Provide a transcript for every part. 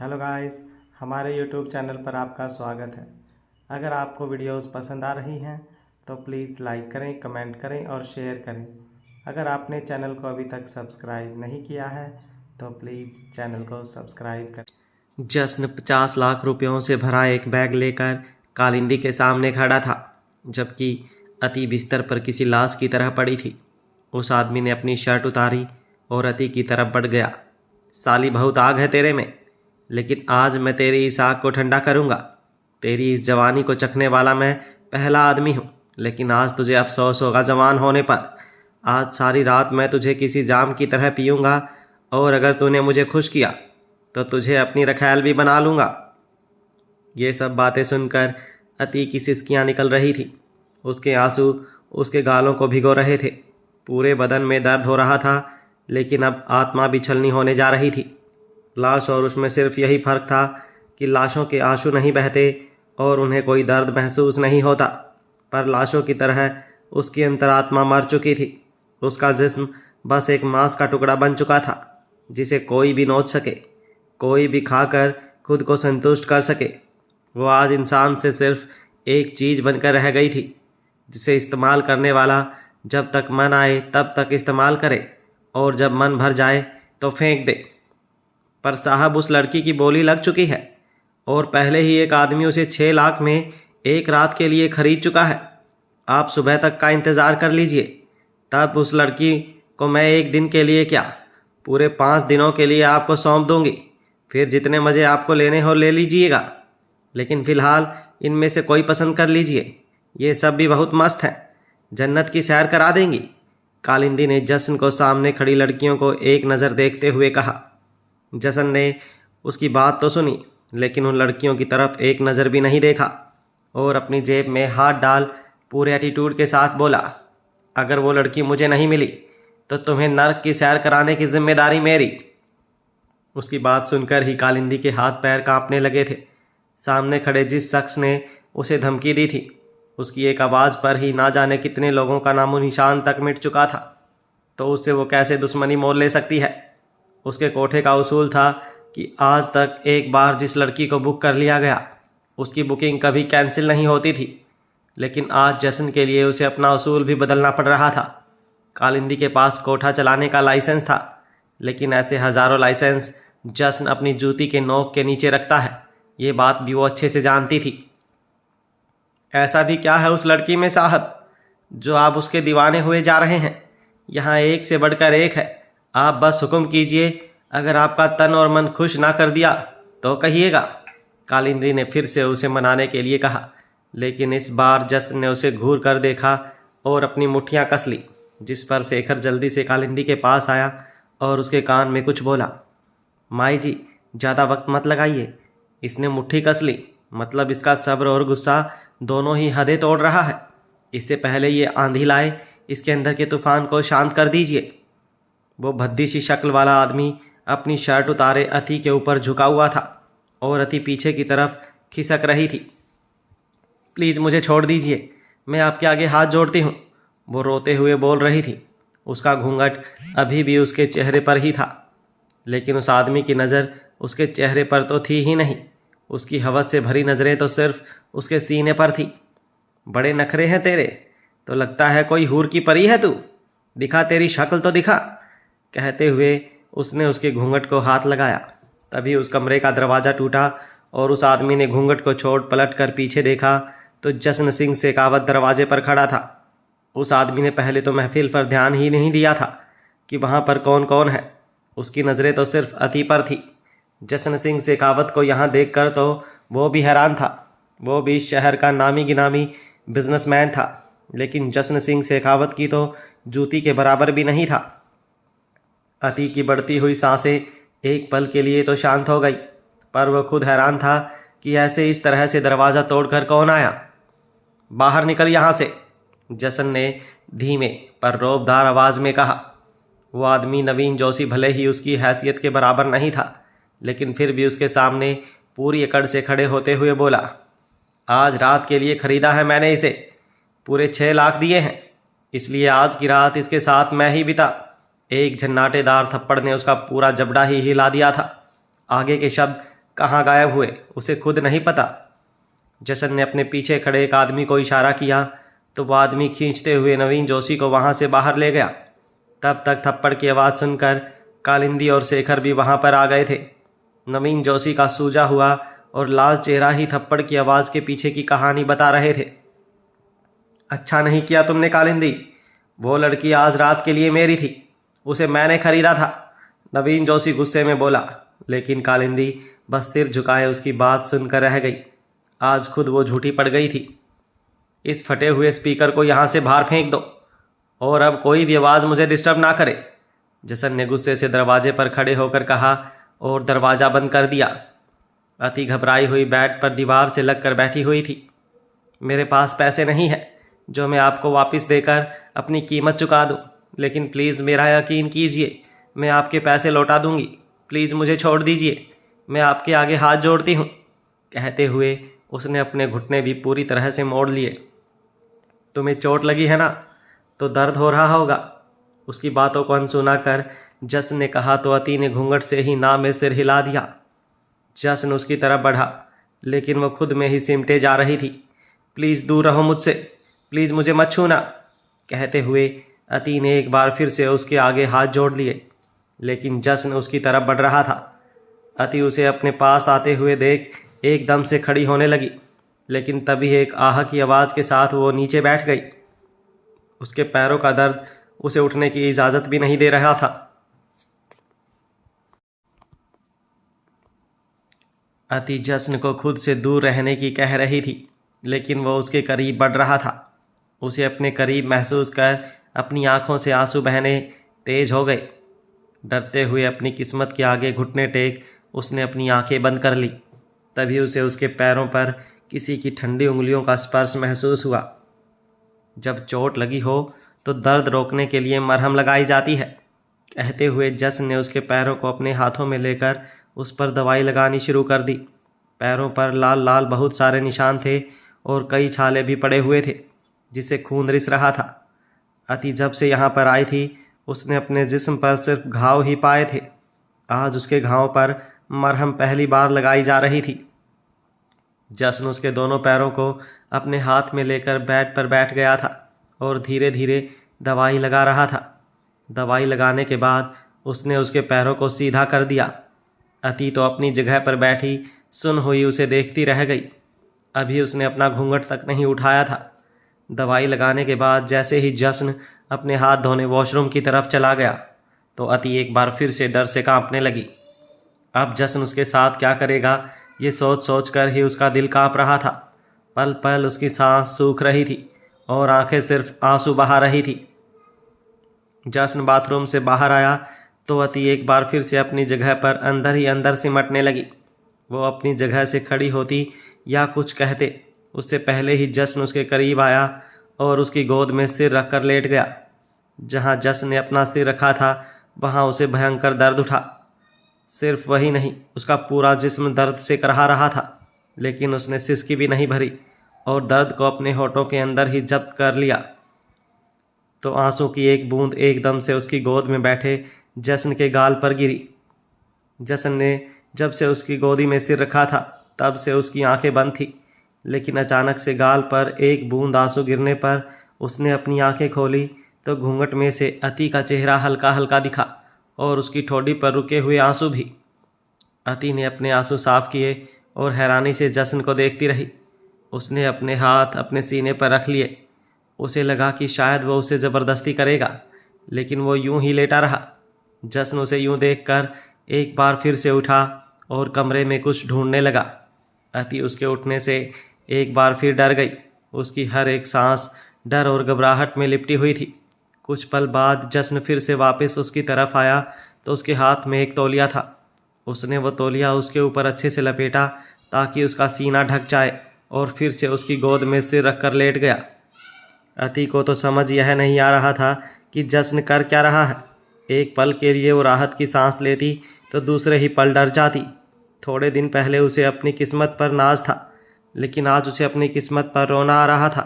Hello guys, हमारे YouTube channel पर आपका स्वागत है। अगर आपको वीडियोस पसंद आ रही हैं तो प्लीज़ लाइक करें, कमेंट करें और शेयर करें। अगर आपने चैनल को अभी तक सब्सक्राइब नहीं किया है तो प्लीज़ चैनल को सब्सक्राइब करें। जश्न 50 लाख रुपयों से भरा एक बैग लेकर कालिंदी के सामने खड़ा था, जबकि अति बिस्तर पर किसी लाश की तरह पड़ी थी। उस आदमी ने अपनी शर्ट उतारी और अति की तरफ बढ़ गया। साली बहुत आग है तेरे में, लेकिन आज मैं तेरी इस आग को ठंडा करूँगा। तेरी इस जवानी को चखने वाला मैं पहला आदमी हूँ, लेकिन आज तुझे अफसोस होगा जवान होने पर। आज सारी रात मैं तुझे किसी जाम की तरह पीऊँगा, और अगर तूने मुझे खुश किया तो तुझे अपनी रखैल भी बना लूँगा। ये सब बातें सुनकर अति की सिसकियाँ निकल रही थी। उसके आंसू उसके गालों को भिगो रहे थे। पूरे बदन में दर्द हो रहा था, लेकिन अब आत्मा भी छलनी होने जा रही थी। लाश और उसमें सिर्फ यही फर्क था कि लाशों के आंसू नहीं बहते और उन्हें कोई दर्द महसूस नहीं होता, पर लाशों की तरह उसकी अंतरात्मा मर चुकी थी। उसका जिस्म बस एक मांस का टुकड़ा बन चुका था, जिसे कोई भी नोच सके, कोई भी खाकर खुद को संतुष्ट कर सके। वो आज इंसान से सिर्फ एक चीज़ बनकर रह गई थी, जिसे इस्तेमाल करने वाला जब तक मन आए तब तक इस्तेमाल करे, और जब मन भर जाए तो फेंक दे। पर साहब, उस लड़की की बोली लग चुकी है, और पहले ही एक आदमी उसे 6 लाख में एक रात के लिए खरीद चुका है। आप सुबह तक का इंतज़ार कर लीजिए, तब उस लड़की को मैं एक दिन के लिए क्या, पूरे 5 दिनों के लिए आपको सौंप दूंगी। फिर जितने मज़े आपको लेने हो ले लीजिएगा, लेकिन फ़िलहाल इनमें से कोई पसंद कर लीजिए। ये सब भी बहुत मस्त हैं, जन्नत की सैर करा देंगी। कालिंदी ने जश्न को सामने खड़ी लड़कियों को एक नज़र देखते हुए कहा। जश्न ने उसकी बात तो सुनी, लेकिन उन लड़कियों की तरफ एक नज़र भी नहीं देखा, और अपनी जेब में हाथ डाल पूरे एटीट्यूड के साथ बोला, अगर वो लड़की मुझे नहीं मिली तो तुम्हें नर्क की सैर कराने की जिम्मेदारी मेरी। उसकी बात सुनकर ही कालिंदी के हाथ पैर कांपने लगे थे। सामने खड़े जिस शख्स ने उसे धमकी दी थी, उसकी एक आवाज़ पर ही ना जाने कितने लोगों का नामो निशान तक मिट चुका था, तो उससे वो कैसे दुश्मनी मोल ले सकती है। उसके कोठे का उसूल था कि आज तक एक बार जिस लड़की को बुक कर लिया गया, उसकी बुकिंग कभी कैंसिल नहीं होती थी, लेकिन आज जश्न के लिए उसे अपना उसूल भी बदलना पड़ रहा था। कालिंदी के पास कोठा चलाने का लाइसेंस था, लेकिन ऐसे हज़ारों लाइसेंस जश्न अपनी जूती के नोक के नीचे रखता है, ये बात भी वो अच्छे से जानती थी। ऐसा भी क्या है उस लड़की में साहब, जो आप उसके दीवाने हुए जा रहे हैं? यहाँ एक से बढ़कर एक है। आप बस हुक्म कीजिए, अगर आपका तन और मन खुश ना कर दिया तो कहिएगा। कालिंदी ने फिर से उसे मनाने के लिए कहा, लेकिन इस बार जश्न ने उसे घूर कर देखा और अपनी मुट्ठियाँ कस ली, जिस पर शेखर जल्दी से कालिंदी के पास आया और उसके कान में कुछ बोला। माई जी, ज़्यादा वक्त मत लगाइए। इसने मुट्ठी कस ली, मतलब इसका सब्र और गुस्सा दोनों ही हदें तोड़ रहा है। इससे पहले ये आंधी लाए, इसके अंदर के तूफान को शांत कर दीजिए। वो भद्दी सी शक्ल वाला आदमी अपनी शर्ट उतारे अति के ऊपर झुका हुआ था, और अति पीछे की तरफ खिसक रही थी। प्लीज़ मुझे छोड़ दीजिए, मैं आपके आगे हाथ जोड़ती हूँ, वो रोते हुए बोल रही थी। उसका घूंघट अभी भी उसके चेहरे पर ही था, लेकिन उस आदमी की नज़र उसके चेहरे पर तो थी ही नहीं। उसकी हवस से भरी नज़रें तो सिर्फ उसके सीने पर थी। बड़े नखरे हैं तेरे, तो लगता है कोई हूर की परी है तू। दिखा तेरी शक्ल तो दिखा। कहते हुए उसने उसके घूंघट को हाथ लगाया। तभी उस कमरे का दरवाज़ा टूटा और उस आदमी ने घूंघट को छोड़ पलट कर पीछे देखा तो जश्न सिंह शेखावत दरवाजे पर खड़ा था। उस आदमी ने पहले तो महफिल पर ध्यान ही नहीं दिया था कि वहाँ पर कौन कौन है। उसकी नज़रें तो सिर्फ अति पर थी। जश्न सिंह शेखावत को यहाँ देखकर तो वो भी हैरान था। वो भी इस शहर का नामी गिनामी बिजनेसमैन था, लेकिन जश्न सिंह शेखावत की तो जूती के बराबर भी नहीं था। अति की बढ़ती हुई सांसें एक पल के लिए तो शांत हो गई, पर वह खुद हैरान था कि ऐसे इस तरह से दरवाज़ा तोड़कर कौन आया। बाहर निकल यहाँ से, जश्न ने धीमे पर रौबदार आवाज़ में कहा। वो आदमी नवीन जोशी भले ही उसकी हैसियत के बराबर नहीं था, लेकिन फिर भी उसके सामने पूरी अकड़ से खड़े होते हुए बोला, आज रात के लिए ख़रीदा है मैंने इसे, पूरे 6 लाख दिए हैं, इसलिए आज की रात इसके साथ मैं ही बिता। एक झन्नाटेदार थप्पड़ ने उसका पूरा जबड़ा ही हिला दिया था। आगे के शब्द कहाँ गायब हुए उसे खुद नहीं पता। जशन ने अपने पीछे खड़े एक आदमी को इशारा किया तो वो आदमी खींचते हुए नवीन जोशी को वहाँ से बाहर ले गया। तब तक थप्पड़ की आवाज़ सुनकर कालिंदी और शेखर भी वहाँ पर आ गए थे। नवीन जोशी का सूजा हुआ और लाल चेहरा ही थप्पड़ की आवाज़ के पीछे की कहानी बता रहे थे। अच्छा नहीं किया तुमने कालिंदी, वो लड़की आज रात के लिए मेरी थी, उसे मैंने खरीदा था, नवीन जोशी गुस्से में बोला। लेकिन कालिंदी बस सिर झुकाए उसकी बात सुनकर रह गई। आज खुद वो झूठी पड़ गई थी। इस फटे हुए स्पीकर को यहाँ से बाहर फेंक दो और अब कोई भी आवाज़ मुझे डिस्टर्ब ना करे, जसन ने गुस्से से दरवाजे पर खड़े होकर कहा और दरवाज़ा बंद कर दिया। अति घबराई हुई बेड पर दीवार से लगकर बैठी हुई थी। मेरे पास पैसे नहीं हैं जो मैं आपको वापस देकर अपनी कीमत चुका दूं, लेकिन प्लीज़ मेरा यकीन कीजिए, मैं आपके पैसे लौटा दूंगी। प्लीज़ मुझे छोड़ दीजिए, मैं आपके आगे हाथ जोड़ती हूँ। कहते हुए उसने अपने घुटने भी पूरी तरह से मोड़ लिए। तुम्हें चोट लगी है ना, तो दर्द हो रहा होगा। उसकी बातों को अनसुना कर जस ने कहा तो अति ने घूंघट से ही ना में सिर हिला दिया। जसन उसकी तरफ बढ़ा, लेकिन वह खुद में ही सिमटे जा रही थी। प्लीज़ दूर रहो मुझसे, प्लीज़ मुझे मत छूना, कहते हुए अति ने एक बार फिर से उसके आगे हाथ जोड़ लिए, लेकिन जसन उसकी तरफ बढ़ रहा था। अति उसे अपने पास आते हुए देख एकदम से खड़ी होने लगी, लेकिन तभी एक आह की आवाज़ के साथ वो नीचे बैठ गई। उसके पैरों का दर्द उसे उठने की इजाज़त भी नहीं दे रहा था। अति जश्न को खुद से दूर रहने की कह रही थी, लेकिन वह उसके करीब बढ़ रहा था। उसे अपने करीब महसूस कर अपनी आंखों से आंसू बहने तेज हो गए। डरते हुए अपनी किस्मत के आगे घुटने टेक उसने अपनी आंखें बंद कर ली। तभी उसे उसके पैरों पर किसी की ठंडी उंगलियों का स्पर्श महसूस हुआ। जब चोट लगी हो तो दर्द रोकने के लिए मरहम लगाई जाती है, कहते हुए जस ने उसके पैरों को अपने हाथों में लेकर उस पर दवाई लगानी शुरू कर दी। पैरों पर लाल लाल बहुत सारे निशान थे और कई छाले भी पड़े हुए थे, जिससे खून रिस रहा था। अति जब से यहाँ पर आई थी उसने अपने जिस्म पर सिर्फ घाव ही पाए थे। आज उसके घाव पर मरहम पहली बार लगाई जा रही थी। जसन उसके दोनों पैरों को अपने हाथ में लेकर बेड पर बैठ गया था और धीरे धीरे दवाई लगा रहा था। दवाई लगाने के बाद उसने उसके पैरों को सीधा कर दिया। अति तो अपनी जगह पर बैठी सुन हुई उसे देखती रह गई। अभी उसने अपना घूंघट तक नहीं उठाया था। दवाई लगाने के बाद जैसे ही जश्न अपने हाथ धोने वॉशरूम की तरफ चला गया तो अति एक बार फिर से डर से कांपने लगी। अब जश्न उसके साथ क्या करेगा ये सोच सोच कर ही उसका दिल कांप रहा था। पल पल उसकी सांस सूख रही थी और आंखें सिर्फ आंसू बहा रही थी। जश्न बाथरूम से बाहर आया तो अति एक बार फिर से अपनी जगह पर अंदर ही अंदर सिमटने लगी। वो अपनी जगह से खड़ी होती या कुछ कहते उससे पहले ही जश्न उसके करीब आया और उसकी गोद में सिर रखकर लेट गया। जहाँ जश्न ने अपना सिर रखा था वहाँ उसे भयंकर दर्द उठा। सिर्फ वही नहीं, उसका पूरा जिस्म दर्द से कराह रहा था, लेकिन उसने सिसकी भी नहीं भरी और दर्द को अपने होठों के अंदर ही जब्त कर लिया। तो आंसू की एक बूंद एकदम से उसकी गोद में बैठे जश्न के गाल पर गिरी। जश्न ने जब से उसकी गोदी में सिर रखा था तब से उसकी आंखें बंद थी, लेकिन अचानक से गाल पर एक बूंद आंसू गिरने पर उसने अपनी आंखें खोली तो घूंघट में से अति का चेहरा हल्का हल्का दिखा और उसकी ठोड़ी पर रुके हुए आंसू भी। अति ने अपने आंसू साफ किए और हैरानी से जश्न को देखती रही। उसने अपने हाथ अपने सीने पर रख लिए। उसे लगा कि शायद वह उसे ज़बरदस्ती करेगा, लेकिन वो यूं ही लेटा रहा। जश्न उसे यूं देखकर एक बार फिर से उठा और कमरे में कुछ ढूंढने लगा। अति उसके उठने से एक बार फिर डर गई। उसकी हर एक सांस डर और घबराहट में लिपटी हुई थी। कुछ पल बाद जश्न फिर से वापस उसकी तरफ आया तो उसके हाथ में एक तौलिया था। उसने वो तौलिया उसके ऊपर अच्छे से लपेटा ताकि उसका सीना ढक जाए और फिर से उसकी गोद में सिर रखकर लेट गया। अति को तो समझ यह नहीं आ रहा था कि जश्न कर क्या रहा है। एक पल के लिए वो राहत की सांस लेती तो दूसरे ही पल डर जाती। थोड़े दिन पहले उसे अपनी किस्मत पर नाज था, लेकिन आज उसे अपनी किस्मत पर रोना आ रहा था।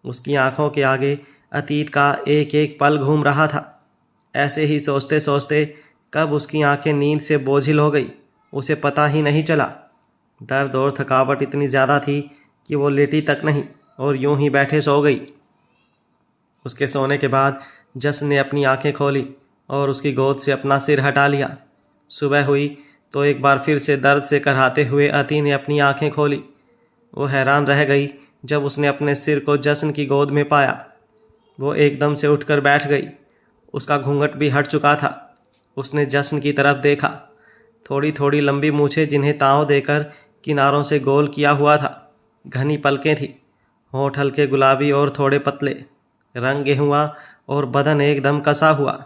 उसकी आंखों के आगे अतीत का एक एक पल घूम रहा था। ऐसे ही सोचते सोचते कब उसकी आंखें नींद से बोझिल हो गई उसे पता ही नहीं चला। दर्द और थकावट इतनी ज़्यादा थी कि वो लेटी तक नहीं और यूं ही बैठे सो गई। उसके सोने के बाद जसन ने अपनी आंखें खोली और उसकी गोद से अपना सिर हटा लिया। सुबह हुई तो एक बार फिर से दर्द से कराहते हुए अति ने अपनी आंखें खोली। वो हैरान रह गई जब उसने अपने सिर को जसन की गोद में पाया। वो एकदम से उठकर बैठ गई। उसका घूंघट भी हट चुका था। उसने जसन की तरफ देखा। थोड़ी थोड़ी लंबी मूछें जिन्हें ताव देकर किनारों से गोल किया हुआ था, घनी पलकें थी, होंठ हल्के गुलाबी और थोड़े पतले, रंग गेहुआ और बदन एकदम कसा हुआ।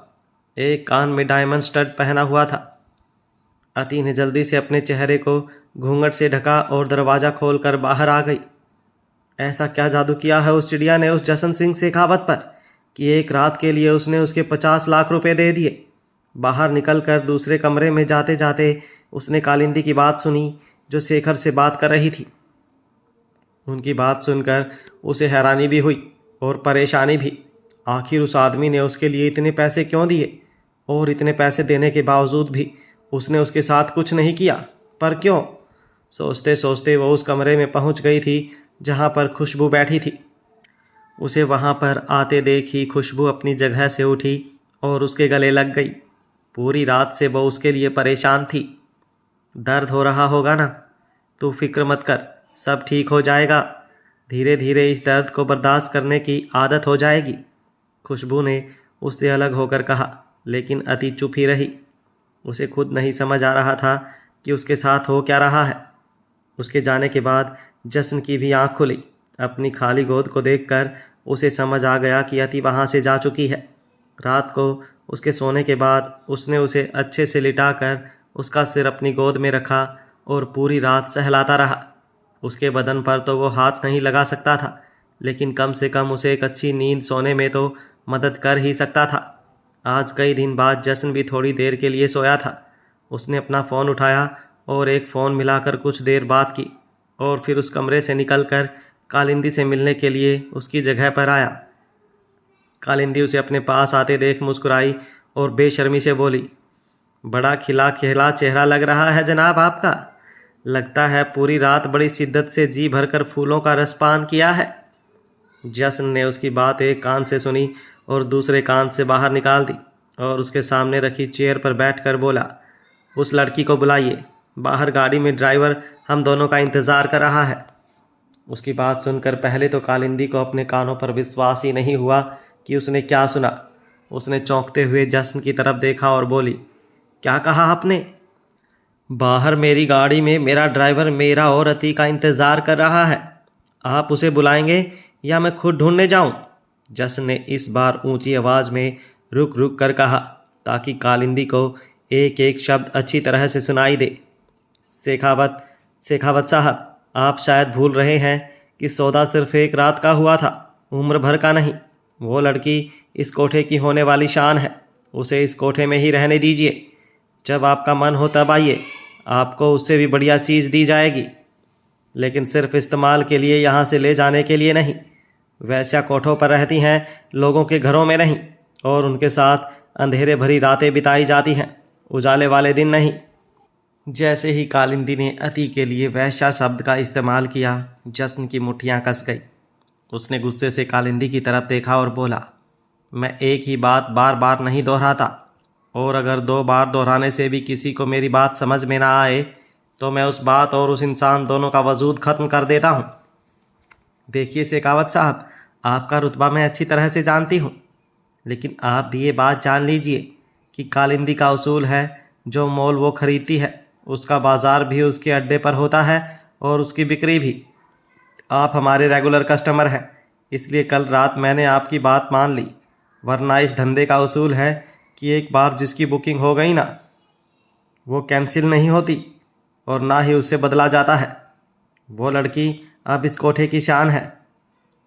एक कान में डायमंड स्टड पहना हुआ था। अति ने जल्दी से अपने चेहरे को घूंघट से ढका और दरवाज़ा खोलकर बाहर आ गई। ऐसा क्या जादू किया है उस चिड़िया ने उस जसन सिंह शेखावत पर कि एक रात के लिए उसने उसके 50 लाख रुपए दे दिए। बाहर निकलकर दूसरे कमरे में जाते जाते उसने कालिंदी की बात सुनी जो शेखर से बात कर रही थी। उनकी बात सुनकर उसे हैरानी भी हुई और परेशानी भी। आखिर उस आदमी ने उसके लिए इतने पैसे क्यों दिए और इतने पैसे देने के बावजूद भी उसने उसके साथ कुछ नहीं किया, पर क्यों? सोचते सोचते वो उस कमरे में पहुंच गई थी जहां पर खुशबू बैठी थी। उसे वहां पर आते देख ही खुशबू अपनी जगह से उठी और उसके गले लग गई। पूरी रात से वो उसके लिए परेशान थी। दर्द हो रहा होगा ना? तू फिक्र मत कर, सब ठीक हो जाएगा। धीरे धीरे इस दर्द को बर्दाश्त करने की आदत हो जाएगी, खुशबू ने उससे अलग होकर कहा। लेकिन अति चुप ही रही। उसे खुद नहीं समझ आ रहा था कि उसके साथ हो क्या रहा है। उसके जाने के बाद जसन की भी आंख खुली। अपनी खाली गोद को देखकर उसे समझ आ गया कि अति वहाँ से जा चुकी है। रात को उसके सोने के बाद उसने उसे अच्छे से लिटाकर उसका सिर अपनी गोद में रखा और पूरी रात सहलाता रहा। उसके बदन पर तो वो हाथ नहीं लगा सकता था, लेकिन कम से कम उसे एक अच्छी नींद सोने में तो मदद कर ही सकता था। आज कई दिन बाद जसन भी थोड़ी देर के लिए सोया था। उसने अपना फ़ोन उठाया और एक फ़ोन मिलाकर कुछ देर बात की और फिर उस कमरे से निकलकर कालिंदी से मिलने के लिए उसकी जगह पर आया। कालिंदी उसे अपने पास आते देख मुस्कुराई और बेशर्मी से बोली, बड़ा खिला खिला चेहरा लग रहा है जनाब आपका। लगता है पूरी रात बड़ी शिद्दत से जी भरकर फूलों का रसपान किया है। जसन ने उसकी बात एक कान से सुनी और दूसरे कान से बाहर निकाल दी और उसके सामने रखी चेयर पर बैठकर बोला, उस लड़की को बुलाइए, बाहर गाड़ी में ड्राइवर हम दोनों का इंतज़ार कर रहा है। उसकी बात सुनकर पहले तो कालिंदी को अपने कानों पर विश्वास ही नहीं हुआ कि उसने क्या सुना। उसने चौंकते हुए जसन की तरफ देखा और बोली, क्या कहा आपने? बाहर मेरी गाड़ी में मेरा ड्राइवर मेरा और अति का इंतज़ार कर रहा है। आप उसे बुलाएंगे या मैं खुद ढूंढने जाऊं? जसन ने इस बार ऊंची आवाज़ में रुक रुक कर कहा ताकि कालिंदी को एक एक शब्द अच्छी तरह से सुनाई दे। शेखावत साहब, आप शायद भूल रहे हैं कि सौदा सिर्फ एक रात का हुआ था, उम्र भर का नहीं। वो लड़की इस कोठे की होने वाली शान है। उसे इस कोठे में ही रहने दीजिए। जब आपका मन हो तब आइए, आपको उससे भी बढ़िया चीज़ दी जाएगी, लेकिन सिर्फ इस्तेमाल के लिए, यहाँ से ले जाने के लिए नहीं। वैश्या कोठों पर रहती हैं, लोगों के घरों में नहीं, और उनके साथ अंधेरे भरी रातें बिताई जाती हैं, उजाले वाले दिन नहीं। जैसे ही कालिंदी ने अति के लिए वैश्या शब्द का इस्तेमाल किया, जसन की मुट्ठियाँ कस गई। उसने गुस्से से कालिंदी की तरफ देखा और बोला, मैं एक ही बात बार बार नहीं दोहराता, और अगर 2 बार दोहराने से भी किसी को मेरी बात समझ में ना आए तो मैं उस बात और उस इंसान दोनों का वजूद ख़त्म कर देता हूँ। देखिए शेखावत साहब, आपका रुतबा मैं अच्छी तरह से जानती हूँ, लेकिन आप भी ये बात जान लीजिए कि कालिंदी का उसूल है, जो मोल वो खरीदती है उसका बाज़ार भी उसके अड्डे पर होता है और उसकी बिक्री भी। आप हमारे रेगुलर कस्टमर हैं, इसलिए कल रात मैंने आपकी बात मान ली, वरना इस धंधे का उसूल है कि एक बार जिसकी बुकिंग हो गई ना, वो कैंसिल नहीं होती और ना ही उससे बदला जाता है। वो लड़की अब इस कोठे की शान है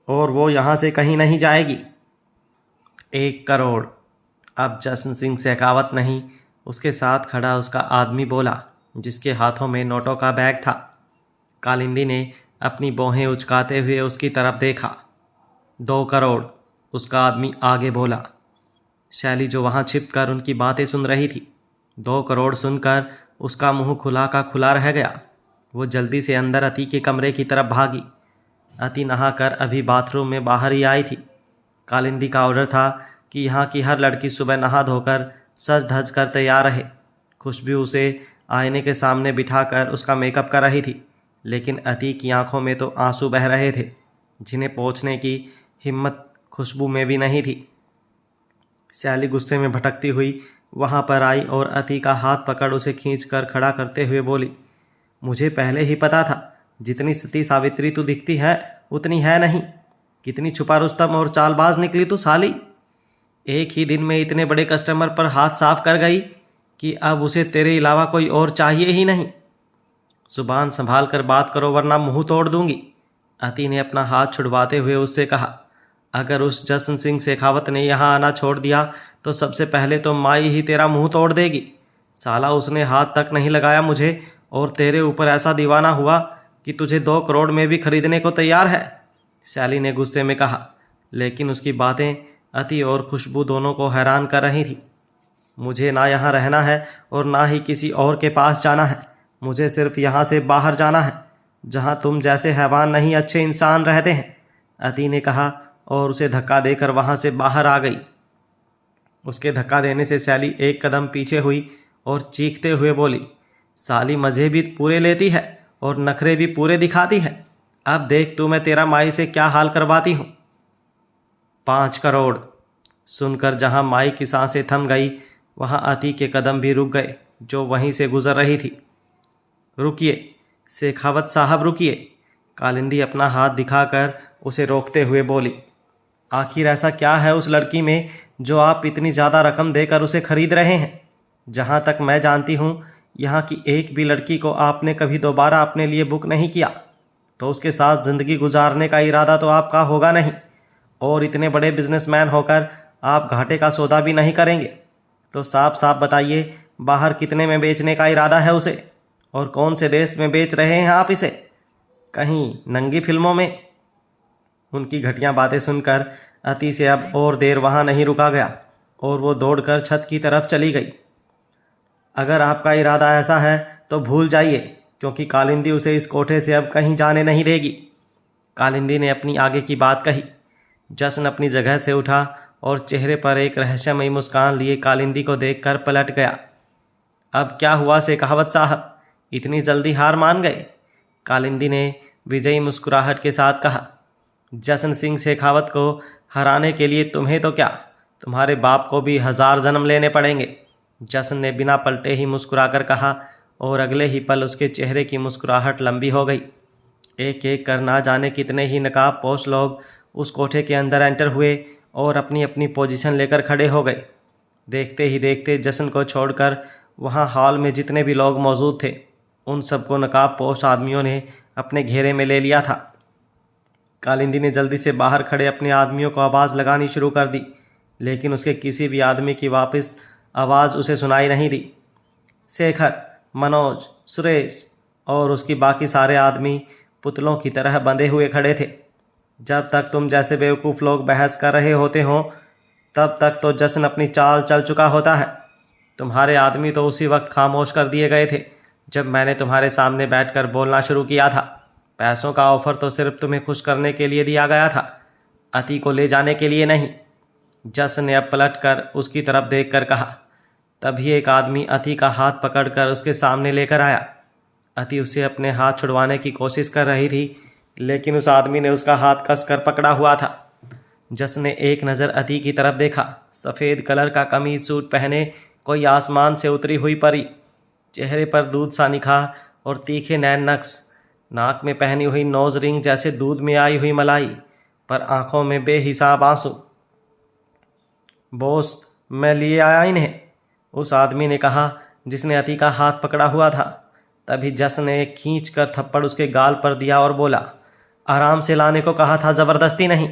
और वो यहाँ से कहीं नहीं जाएगी। 1 करोड़। अब जसन सिंह शेखावत नहीं, उसके साथ खड़ा उसका आदमी बोला, जिसके हाथों में नोटों का बैग था। कालिंदी ने अपनी भौहें उचकाते हुए उसकी तरफ देखा। 2 करोड़। उसका आदमी आगे बोला। शैली जो वहाँ छिपकर उनकी बातें सुन रही थी, 2 करोड़ सुनकर उसका मुंह खुला का खुला रह गया। वो जल्दी से अंदर अति के कमरे की तरफ भागी। अति नहाकर अभी बाथरूम में बाहर ही आई थी। कालिंदी का ऑर्डर था कि यहाँ की हर लड़की सुबह नहा धोकर सज धज कर तैयार रहे। खुशबू उसे आईने के सामने बिठाकर उसका मेकअप कर रही थी, लेकिन अति की आंखों में तो आंसू बह रहे थे, जिन्हें पोंछने की हिम्मत खुशबू में भी नहीं थी। सैली गुस्से में भटकती हुई वहाँ पर आई और अति का हाथ पकड़ उसे खींचकर खड़ा करते हुए बोली, मुझे पहले ही पता था, जितनी सती सावित्री तू दिखती है उतनी है नहीं। कितनी छुपा रुस्तम और चालबाज निकली तू साली। एक ही दिन में इतने बड़े कस्टमर पर हाथ साफ कर गई कि अब उसे तेरे अलावा कोई और चाहिए ही नहीं। जुबान संभाल कर बात करो वरना मुंह तोड़ दूंगी। अति ने अपना हाथ छुड़वाते हुए उससे कहा, अगर उस जशन सिंह शेखावत ने यहाँ आना छोड़ दिया तो सबसे पहले तो माई ही तेरा मुंह तोड़ देगी। साला उसने हाथ तक नहीं लगाया मुझे और तेरे ऊपर ऐसा दीवाना हुआ कि तुझे 2 करोड़ में भी खरीदने को तैयार है। सैली ने गुस्से में कहा, लेकिन उसकी बातें अति और खुशबू दोनों को हैरान कर रही थी। मुझे ना यहाँ रहना है और ना ही किसी और के पास जाना है। मुझे सिर्फ यहाँ से बाहर जाना है, जहाँ तुम जैसे हैवान नहीं अच्छे इंसान रहते हैं, अति ने कहा और उसे धक्का देकर वहाँ से बाहर आ गई। उसके धक्का देने से सैली एक कदम पीछे हुई और चीखते हुए बोली, साली मज़े भी पूरे लेती है और नखरे भी पूरे दिखाती है। अब देख तू मैं तेरा माई से क्या हाल करवाती हूँ। 5 करोड़ सुनकर जहाँ माई की सांसें थम गई, वहाँ अति के कदम भी रुक गए जो वहीं से गुजर रही थी। रुकिए शेखावत साहब रुकिए। कालिंदी अपना हाथ दिखाकर उसे रोकते हुए बोली, आखिर ऐसा क्या है उस लड़की में जो आप इतनी ज़्यादा रकम देकर उसे खरीद रहे हैं। जहाँ तक मैं जानती हूँ यहाँ की एक भी लड़की को आपने कभी दोबारा अपने लिए बुक नहीं किया, तो उसके साथ ज़िंदगी गुजारने का इरादा तो आपका होगा नहीं। और इतने बड़े बिजनेसमैन होकर आप घाटे का सौदा भी नहीं करेंगे। तो साफ साफ बताइए, बाहर कितने में बेचने का इरादा है उसे और कौन से देश में बेच रहे हैं आप इसे? कहीं नंगी फिल्मों में? उनकी घटिया बातें सुनकर अति से अब और देर वहाँ नहीं रुका गया और वो दौड़कर छत की तरफ चली गई। अगर आपका इरादा ऐसा है तो भूल जाइए, क्योंकि कालिंदी उसे इस कोठे से अब कहीं जाने नहीं देगी। कालिंदी ने अपनी आगे की बात कही। जशन अपनी जगह से उठा और चेहरे पर एक रहस्यमयी मुस्कान लिए कालिंदी को देखकर पलट गया। अब क्या हुआ शेखावत साहब, इतनी जल्दी हार मान गए? कालिंदी ने विजयी मुस्कुराहट के साथ कहा, जशन सिंह शेखावत को हराने के लिए तुम्हें तो क्या, तुम्हारे बाप को भी 1000 जन्म लेने पड़ेंगे। जशन ने बिना पलटे ही मुस्कुराकर कहा और अगले ही पल उसके चेहरे की मुस्कुराहट लंबी हो गई। एक एक कर ना जाने कितने ही नकाबपोश लोग उस कोठे के अंदर एंटर हुए और अपनी अपनी पोजीशन लेकर खड़े हो गए। देखते ही देखते जशन को छोड़कर वहाँ हॉल में जितने भी लोग मौजूद थे, उन सबको नकाबपोश आदमियों ने अपने घेरे में ले लिया था। कालिंदी ने जल्दी से बाहर खड़े अपने आदमियों को आवाज़ लगानी शुरू कर दी, लेकिन उसके किसी भी आदमी की वापस आवाज़ उसे सुनाई नहीं दी। शेखर, मनोज, सुरेश और उसकी बाकी सारे आदमी पुतलों की तरह बंधे हुए खड़े थे। जब तक तुम जैसे बेवकूफ़ लोग बहस कर रहे होते हो, तब तक तो जश्न अपनी चाल चल चुका होता है। तुम्हारे आदमी तो उसी वक्त खामोश कर दिए गए थे जब मैंने तुम्हारे सामने बैठकर बोलना शुरू किया था। पैसों का ऑफर तो सिर्फ तुम्हें खुश करने के लिए दिया गया था, अति को ले जाने के लिए नहीं। जश्न ने अब पलट कर उसकी तरफ देख कर कहा। तभी एक आदमी अति का हाथ पकड़कर उसके सामने लेकर आया। अति उससे अपने हाथ छुड़वाने की कोशिश कर रही थी, लेकिन उस आदमी ने उसका हाथ कसकर पकड़ा हुआ था। जश्न ने एक नज़र अति की तरफ देखा। सफ़ेद कलर का कमीज सूट पहने कोई आसमान से उतरी हुई परी, चेहरे पर दूध सा निखार और तीखे नैन नक्श, नाक में पहनी हुई नोज रिंग जैसे दूध में आई हुई मलाई, पर आंखों में बेहिसाब आंसू। बॉस, मैं लिए आया इन्हें, उस आदमी ने कहा जिसने अति का हाथ पकड़ा हुआ था। तभी जश्न ने खींच कर थप्पड़ उसके गाल पर दिया और बोला, आराम से लाने को कहा था, ज़बरदस्ती नहीं।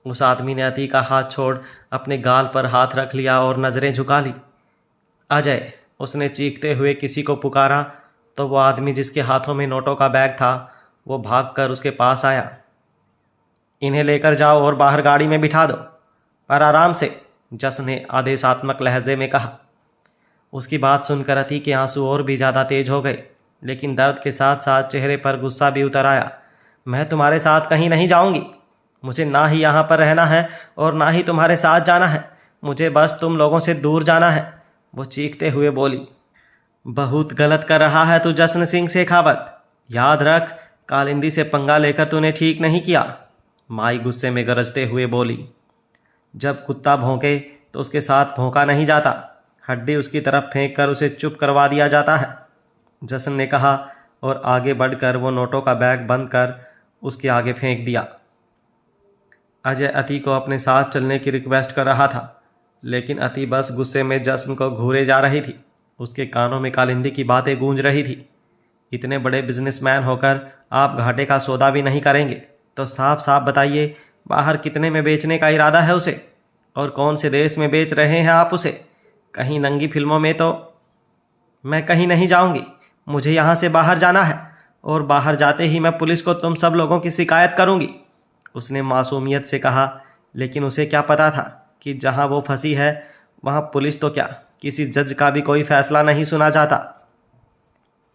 उस आदमी ने अति का हाथ छोड़ अपने गाल पर हाथ रख लिया और नज़रें झुका ली। अजय, उसने चीखते हुए किसी को पुकारा तो वो आदमी जिसके हाथों में नोटों का बैग था, वो भागकर उसके पास आया। इन्हें लेकर जाओ और बाहर गाड़ी में बिठा दो, पर आराम से, जश्न ने आदेशात्मक लहजे में कहा। उसकी बात सुनकर अति के आंसू और भी ज़्यादा तेज हो गए। लेकिन दर्द के साथ साथ चेहरे पर गुस्सा भी उतर आया। मैं तुम्हारे साथ कहीं नहीं जाऊंगी। मुझे ना ही यहाँ पर रहना है और ना ही तुम्हारे साथ जाना है। मुझे बस तुम लोगों से दूर जाना है, वो चीखते हुए बोली। बहुत गलत कर रहा है तू जश्न सिंह शेखावत। याद रख, कालिंदी से पंगा लेकर तूने ठीक नहीं किया, माई गुस्से में गरजते हुए बोली। जब कुत्ता भौंके तो उसके साथ भौंका नहीं जाता, हड्डी उसकी तरफ फेंक कर उसे चुप करवा दिया जाता है, जश्न ने कहा और आगे बढ़कर वो नोटों का बैग बंद कर उसके आगे फेंक दिया। अजय अति को अपने साथ चलने की रिक्वेस्ट कर रहा था, लेकिन अति बस गुस्से में जश्न को घूरे जा रही थी। उसके कानों में कालिंदी की बातें गूंज रही थी। इतने बड़े बिजनेसमैन होकर आप घाटे का सौदा भी नहीं करेंगे तो साफ साफ बताइए, बाहर कितने में बेचने का इरादा है उसे, और कौन से देश में बेच रहे हैं आप उसे? कहीं नंगी फिल्मों में तो? मैं कहीं नहीं जाऊंगी, मुझे यहाँ से बाहर जाना है, और बाहर जाते ही मैं पुलिस को तुम सब लोगों की शिकायत करूंगी, उसने मासूमियत से कहा। लेकिन उसे क्या पता था कि जहाँ वो फंसी है वहाँ पुलिस तो क्या, किसी जज का भी कोई फैसला नहीं सुना जाता।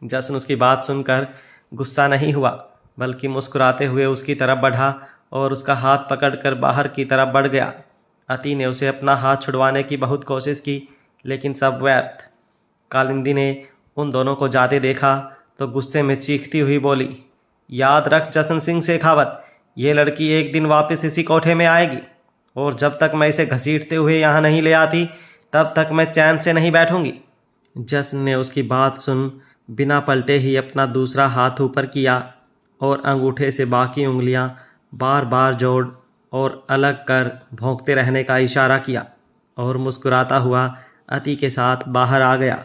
जश्न उसकी बात सुनकर गुस्सा नहीं हुआ, बल्कि मुस्कुराते हुए उसकी तरफ बढ़ा और उसका हाथ पकड़कर बाहर की तरफ बढ़ गया। अति ने उसे अपना हाथ छुड़वाने की बहुत कोशिश की, लेकिन सब व्यर्थ। कालिंदी ने उन दोनों को जाते देखा तो गुस्से में चीखती हुई बोली, याद रख जश्न सिंह शेखावत, ये लड़की एक दिन वापस इसी कोठे में आएगी, और जब तक मैं इसे घसीटते हुए यहाँ नहीं ले आती तब तक मैं चैन से नहीं बैठूंगी। जश्न ने उसकी बात सुन बिना पलटे ही अपना दूसरा हाथ ऊपर किया और अंगूठे से बाकी उंगलियां बार बार जोड़ और अलग कर भौंकते रहने का इशारा किया और मुस्कुराता हुआ अति के साथ बाहर आ गया।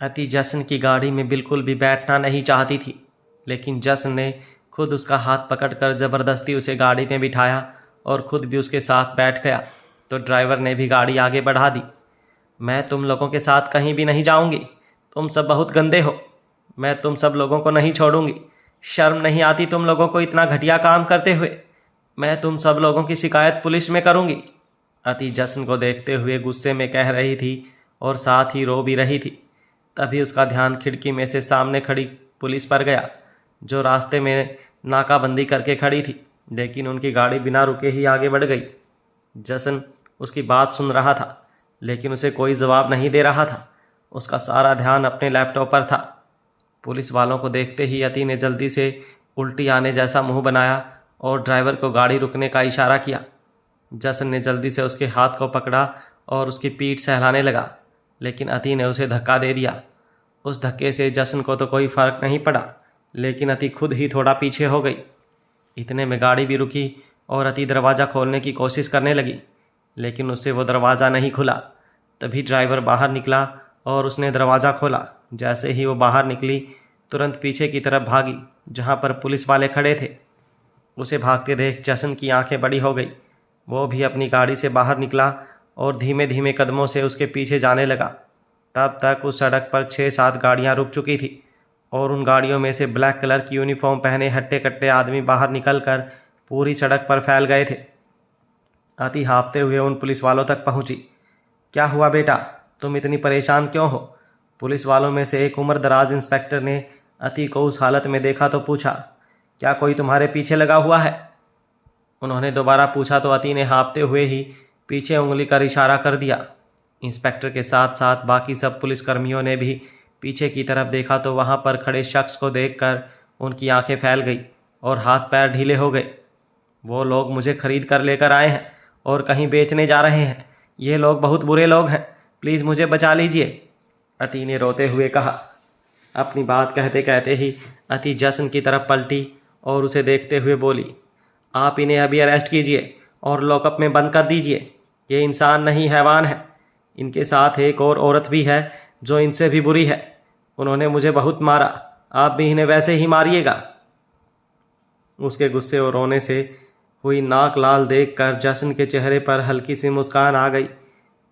अति जश्न की गाड़ी में बिल्कुल भी बैठना नहीं चाहती थी, लेकिन जश्न ने खुद उसका हाथ पकड़कर ज़बरदस्ती उसे गाड़ी में बिठाया और खुद भी उसके साथ बैठ गया, तो ड्राइवर ने भी गाड़ी आगे बढ़ा दी। मैं तुम लोगों के साथ कहीं भी नहीं जाऊंगी, तुम सब बहुत गंदे हो, मैं तुम सब लोगों को नहीं छोड़ूंगी। शर्म नहीं आती तुम लोगों को इतना घटिया काम करते हुए? मैं तुम सब लोगों की शिकायत पुलिस में करूंगी, अति जश्न को देखते हुए गुस्से में कह रही थी और साथ ही रो भी रही थी। तभी उसका ध्यान खिड़की में से सामने खड़ी पुलिस पर गया, जो रास्ते में नाकाबंदी करके खड़ी थी, लेकिन उनकी गाड़ी बिना रुके ही आगे बढ़ गई। जश्न उसकी बात सुन रहा था, लेकिन उसे कोई जवाब नहीं दे रहा था। उसका सारा ध्यान अपने लैपटॉप पर था। पुलिस वालों को देखते ही अति ने जल्दी से उल्टी आने जैसा मुंह बनाया और ड्राइवर को गाड़ी रुकने का इशारा किया। जश्न ने जल्दी से उसके हाथ को पकड़ा और उसकी पीठ सहलाने लगा, लेकिन अति ने उसे धक्का दे दिया। उस धक्के से जश्न को तो कोई फ़र्क नहीं पड़ा, लेकिन अति खुद ही थोड़ा पीछे हो गई। इतने में गाड़ी भी रुकी और अति दरवाज़ा खोलने की कोशिश करने लगी, लेकिन उससे वो दरवाज़ा नहीं खुला। तभी ड्राइवर बाहर निकला और उसने दरवाज़ा खोला। जैसे ही वो बाहर निकली, तुरंत पीछे की तरफ भागी जहाँ पर पुलिस वाले खड़े थे। उसे भागते देख जश्न की आंखें बड़ी हो गई। वो भी अपनी गाड़ी से बाहर निकला और धीमे धीमे कदमों से उसके पीछे जाने लगा। तब तक उस सड़क पर 6-7 गाड़ियाँ रुक चुकी थी और उन गाड़ियों में से ब्लैक कलर की यूनिफॉर्म पहने हट्टे कट्टे आदमी बाहर निकलकर पूरी सड़क पर फैल गए थे। अति हाँफते हुए उन पुलिस वालों तक पहुंची। क्या हुआ बेटा, तुम इतनी परेशान क्यों हो? पुलिस वालों में से एक उम्र दराज इंस्पेक्टर ने अति को उस हालत में देखा तो पूछा, क्या कोई तुम्हारे पीछे लगा हुआ है? उन्होंने दोबारा पूछा तो अति ने हाँफते हुए ही पीछे उंगली कर इशारा कर दिया। इंस्पेक्टर के साथ साथ बाकी सब पुलिसकर्मियों ने भी पीछे की तरफ देखा तो वहाँ पर खड़े शख्स को देखकर उनकी आंखें फैल गई और हाथ पैर ढीले हो गए। वो लोग मुझे खरीद कर लेकर आए हैं और कहीं बेचने जा रहे हैं। ये लोग बहुत बुरे लोग हैं, प्लीज़ मुझे बचा लीजिए, अति ने रोते हुए कहा। अपनी बात कहते कहते ही अति जश्न की तरफ पलटी और उसे देखते हुए बोली, आप इन्हें अभी अरेस्ट कीजिए और लॉकअप में बंद कर दीजिए। ये इंसान नहीं हैवान है। इनके साथ एक और औरत भी है जो इनसे भी बुरी है। उन्होंने मुझे बहुत मारा, आप भी इन्हें वैसे ही मारिएगा। उसके गुस्से और रोने से हुई नाक लाल देखकर जश्न के चेहरे पर हल्की सी मुस्कान आ गई,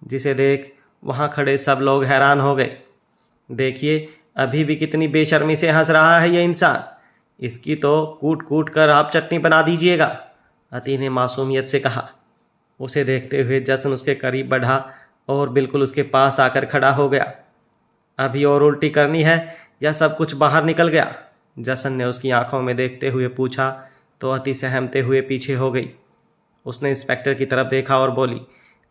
जिसे देख वहाँ खड़े सब लोग हैरान हो गए। देखिए, अभी भी कितनी बेशर्मी से हंस रहा है ये इंसान, इसकी तो कूट कूट कर आप चटनी बना दीजिएगा, अति ने मासूमियत से कहा। उसे देखते हुए जश्न उसके करीब बढ़ा और बिल्कुल उसके पास आकर खड़ा हो गया। अभी और उल्टी करनी है या सब कुछ बाहर निकल गया? जसन ने उसकी आंखों में देखते हुए पूछा तो अति सहमते हुए पीछे हो गई। उसने इंस्पेक्टर की तरफ देखा और बोली,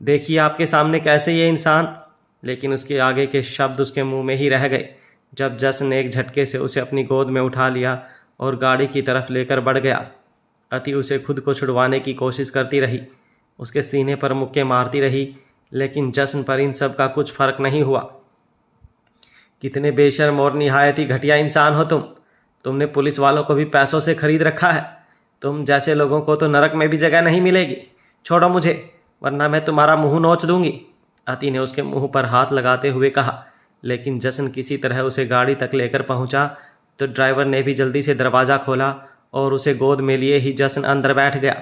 देखिए आपके सामने कैसे ये इंसान। लेकिन उसके आगे के शब्द उसके मुंह में ही रह गए जब जसन ने एक झटके से उसे अपनी गोद में उठा लिया और गाड़ी की तरफ लेकर बढ़ गया। अति उसे खुद को छुड़वाने की कोशिश करती रही, उसके सीने पर मुक्के मारती रही, लेकिन जसन पर इन सब का कुछ फर्क नहीं हुआ। कितने बेशर्म और निहायत ही घटिया इंसान हो तुमने पुलिस वालों को भी पैसों से खरीद रखा है। तुम जैसे लोगों को तो नरक में भी जगह नहीं मिलेगी। छोड़ो मुझे, वरना मैं तुम्हारा मुंह नोच दूंगी। अति ने उसके मुंह पर हाथ लगाते हुए कहा, लेकिन जसन किसी तरह उसे गाड़ी तक लेकर पहुंचा तो ड्राइवर ने भी जल्दी से दरवाज़ा खोला और उसे गोद में लिए ही जसन अंदर बैठ गया।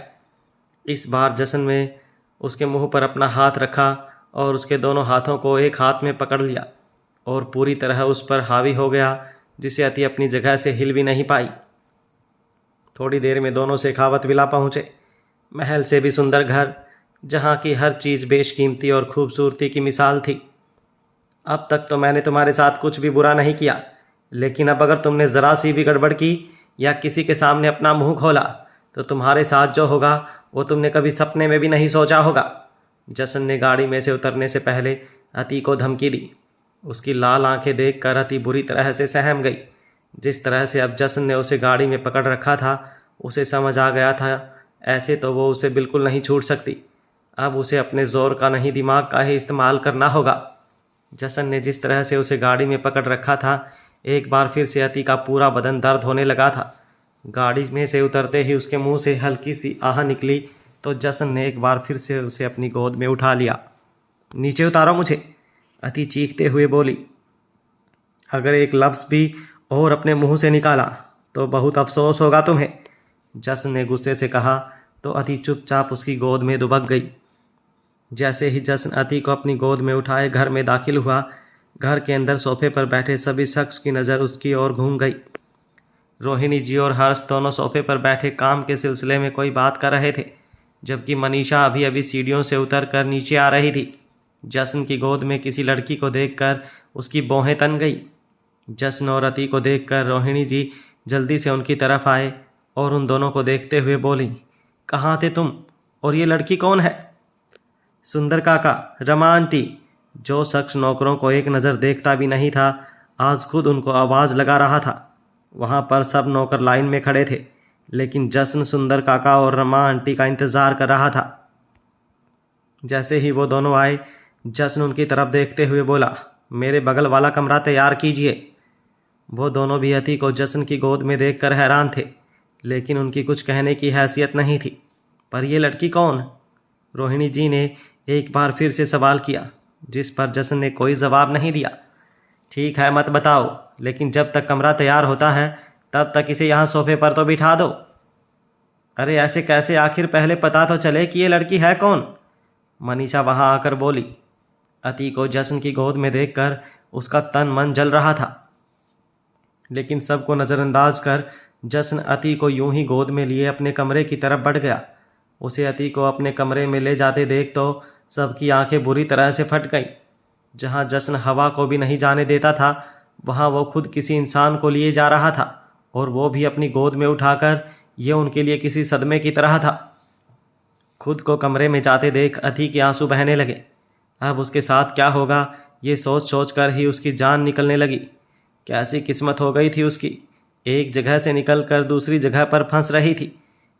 इस बार जसन में उसके मुंह पर अपना हाथ रखा और उसके दोनों हाथों को एक हाथ में पकड़ लिया और पूरी तरह उस पर हावी हो गया, जिसे अति अपनी जगह से हिल भी नहीं पाई। थोड़ी देर में दोनों शेखावत विला पहुँचे। महल से भी सुंदर घर, जहाँ की हर चीज़ बेशकीमती और खूबसूरती की मिसाल थी। अब तक तो मैंने तुम्हारे साथ कुछ भी बुरा नहीं किया, लेकिन अब अगर तुमने ज़रा सी भी गड़बड़ की या किसी के सामने अपना मुंह खोला तो तुम्हारे साथ जो होगा वो तुमने कभी सपने में भी नहीं सोचा होगा। जसन ने गाड़ी में से उतरने से पहले अति को धमकी दी। उसकी लाल आंखें देखकर अति बुरी तरह से सहम गई। जिस तरह से अब जसन ने उसे गाड़ी में पकड़ रखा था, उसे समझ आ गया था ऐसे तो वो उसे बिल्कुल नहीं छूट सकती। अब उसे अपने ज़ोर का नहीं दिमाग का ही इस्तेमाल करना होगा। जसन ने जिस तरह से उसे गाड़ी में पकड़ रखा था, एक बार फिर से अति का पूरा बदन दर्द होने लगा था। गाड़ी में से उतरते ही उसके मुंह से हल्की सी आह निकली तो जसन ने एक बार फिर से उसे अपनी गोद में उठा लिया। नीचे उतारो मुझे, अति चीखते हुए बोली। अगर एक लफ्ज़ भी और अपने मुंह से निकाला तो बहुत अफसोस होगा तुम्हें, जसन ने गुस्से से कहा तो अति चुपचाप उसकी गोद में दुबक गई। जैसे ही जसन अति को अपनी गोद में उठाए घर में दाखिल हुआ, घर के अंदर सोफे पर बैठे सभी शख्स की नज़र उसकी ओर घूम गई। रोहिणी जी और हर्ष दोनों सोफे पर बैठे काम के सिलसिले में कोई बात कर रहे थे, जबकि मनीषा अभी अभी सीढ़ियों से उतर कर नीचे आ रही थी। जसन की गोद में किसी लड़की को देखकर उसकी भौहें तन गई। जसन और अति को देखकर रोहिणी जी जल्दी से उनकी तरफ आए और उन दोनों को देखते हुए बोली, कहाँ थे तुम और ये लड़की कौन है? सुंदर काका, रमा आंटी। जो शख्स नौकरों को एक नज़र देखता भी नहीं था, आज खुद उनको आवाज़ लगा रहा था। वहाँ पर सब नौकर लाइन में खड़े थे, लेकिन जसन सुंदर काका और रमा आंटी का इंतज़ार कर रहा था। जैसे ही वो दोनों आए, जसन उनकी तरफ देखते हुए बोला, मेरे बगल वाला कमरा तैयार कीजिए। वो दोनों भी अति को जसन की गोद में देखकर हैरान थे, लेकिन उनकी कुछ कहने की हैसियत नहीं थी। पर यह लड़की कौन? रोहिणी जी ने एक बार फिर से सवाल किया, जिस पर जसन ने कोई जवाब नहीं दिया। ठीक है, मत बताओ, लेकिन जब तक कमरा तैयार होता है तब तक इसे यहाँ सोफे पर तो बिठा दो। अरे ऐसे कैसे, आखिर पहले पता तो चले कि ये लड़की है कौन? मनीषा वहाँ आकर बोली। अति को जसन की गोद में देखकर उसका तन मन जल रहा था, लेकिन सबको नज़रअंदाज कर जसन अति को यूं ही गोद में लिए अपने कमरे की तरफ बढ़ गया। उसे अति को अपने कमरे में ले जाते देख तो सबकी आंखें बुरी तरह से फट गईं। जहां जसन हवा को भी नहीं जाने देता था, वहां वो खुद किसी इंसान को लिए जा रहा था, और वो भी अपनी गोद में उठाकर। ये उनके लिए किसी सदमे की तरह था। खुद को कमरे में जाते देख अति के आंसू बहने लगे। अब उसके साथ क्या होगा, ये सोच सोच कर ही उसकी जान निकलने लगी। कैसी किस्मत हो गई थी उसकी, एक जगह से निकलकर दूसरी जगह पर फंस रही थी।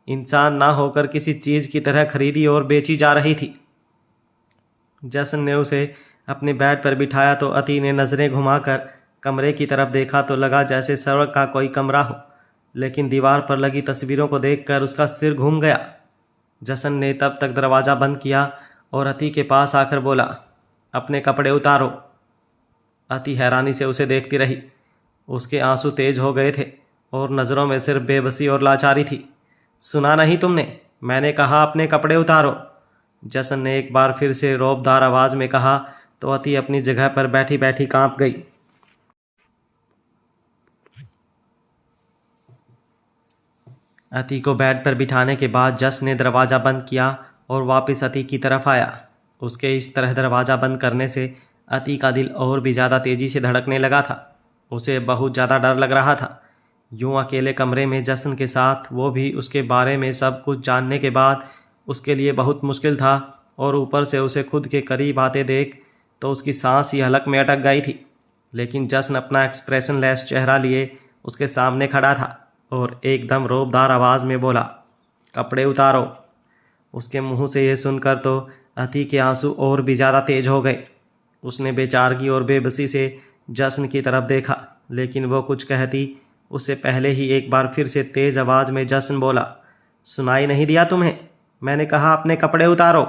इंसान ना होकर किसी चीज़ की तरह खरीदी और बेची जा रही थी। जसन ने उसे अपने बेड पर बिठाया तो अति ने नज़रें घुमाकर कमरे की तरफ देखा तो लगा जैसे सड़क का कोई कमरा हो, लेकिन दीवार पर लगी तस्वीरों को देखकर उसका सिर घूम गया। जसन ने तब तक दरवाज़ा बंद किया और अति के पास आकर बोला, अपने कपड़े उतारो। अति हैरानी से उसे देखती रही। उसके आंसू तेज हो गए थे और नज़रों में सिर्फ बेबसी और लाचारी थी। सुना नहीं तुमने? मैंने कहा अपने कपड़े उतारो। जसन ने एक बार फिर से रौबदार आवाज़ में कहा तो अति अपनी जगह पर बैठी बैठी कांप गई। अति को बेड पर बिठाने के बाद जस ने दरवाज़ा बंद किया और वापस अति की तरफ आया। उसके इस तरह दरवाज़ा बंद करने से अति का दिल और भी ज़्यादा तेज़ी से धड़कने लगा था। उसे बहुत ज़्यादा डर लग रहा था। यूँ अकेले कमरे में जश्न के साथ, वो भी उसके बारे में सब कुछ जानने के बाद, उसके लिए बहुत मुश्किल था। और ऊपर से उसे खुद के करीब आते देख तो उसकी सांस ही हलक में अटक गई थी। लेकिन जश्न अपना एक्सप्रेशनलेस चेहरा लिए उसके सामने खड़ा था और एकदम रौबदार आवाज़ में बोला, कपड़े उतारो। उसके मुंह से ये सुनकर तो अति के आंसू और भी ज़्यादा तेज हो गए। उसने बेचारगी और बेबसी से जश्न की तरफ देखा, लेकिन वो कुछ कहती उससे पहले ही एक बार फिर से तेज़ आवाज़ में जश्न बोला, सुनाई नहीं दिया तुम्हें? मैंने कहा अपने कपड़े उतारो।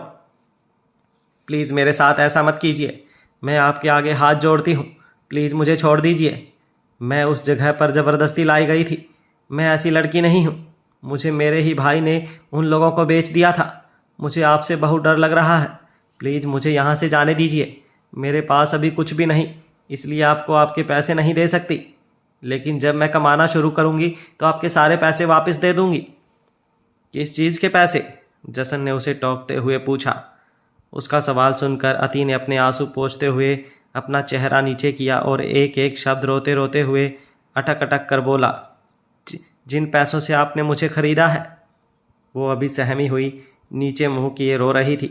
प्लीज़ मेरे साथ ऐसा मत कीजिए। मैं आपके आगे हाथ जोड़ती हूँ। प्लीज़ मुझे छोड़ दीजिए। मैं उस जगह पर ज़बरदस्ती लाई गई थी। मैं ऐसी लड़की नहीं हूँ। मुझे मेरे ही भाई ने उन लोगों को बेच दिया था। मुझे आपसे बहुत डर लग रहा है। प्लीज़ मुझे यहाँ से जाने दीजिए। मेरे पास अभी कुछ भी नहीं, इसलिए आपको आपके पैसे नहीं दे सकती, लेकिन जब मैं कमाना शुरू करूँगी तो आपके सारे पैसे वापस दे दूँगी। किस चीज़ के पैसे? जश्न ने उसे टोकते हुए पूछा। उसका सवाल सुनकर अति ने अपने आंसू पोंछते हुए अपना चेहरा नीचे किया और एक एक शब्द रोते रोते हुए अटक अटक कर बोला, जिन पैसों से आपने मुझे ख़रीदा है। वो अभी सहमी हुई नीचे मुंह किए रो रही थी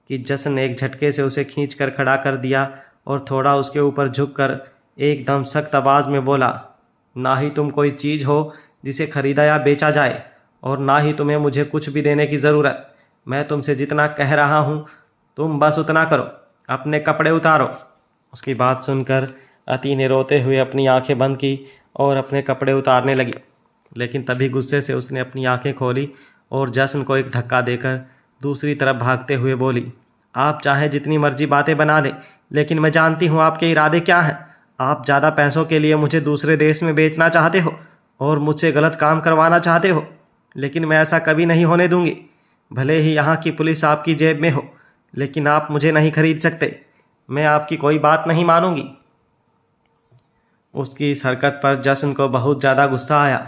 कि जश्न ने एक झटके से उसे खींचकर खड़ा कर दिया और थोड़ा उसके ऊपर झुककर एकदम सख्त आवाज़ में बोला, ना ही तुम कोई चीज़ हो जिसे खरीदा या बेचा जाए, और ना ही तुम्हें मुझे कुछ भी देने की ज़रूरत। मैं तुमसे जितना कह रहा हूँ तुम बस उतना करो। अपने कपड़े उतारो। उसकी बात सुनकर अति ने रोते हुए अपनी आंखें बंद की और अपने कपड़े उतारने लगी, लेकिन तभी गुस्से से उसने अपनी आंखें खोली और जश्न को एक धक्का देकर दूसरी तरफ भागते हुए बोली, आप चाहे जितनी मर्जी बातें बना लें, लेकिन मैं जानती हूँ आपके इरादे क्या हैं। आप ज़्यादा पैसों के लिए मुझे दूसरे देश में बेचना चाहते हो और मुझसे गलत काम करवाना चाहते हो, लेकिन मैं ऐसा कभी नहीं होने दूंगी। भले ही यहाँ की पुलिस आपकी जेब में हो, लेकिन आप मुझे नहीं खरीद सकते। मैं आपकी कोई बात नहीं मानूंगी। उसकी इस हरकत पर जश्न को बहुत ज़्यादा गुस्सा आया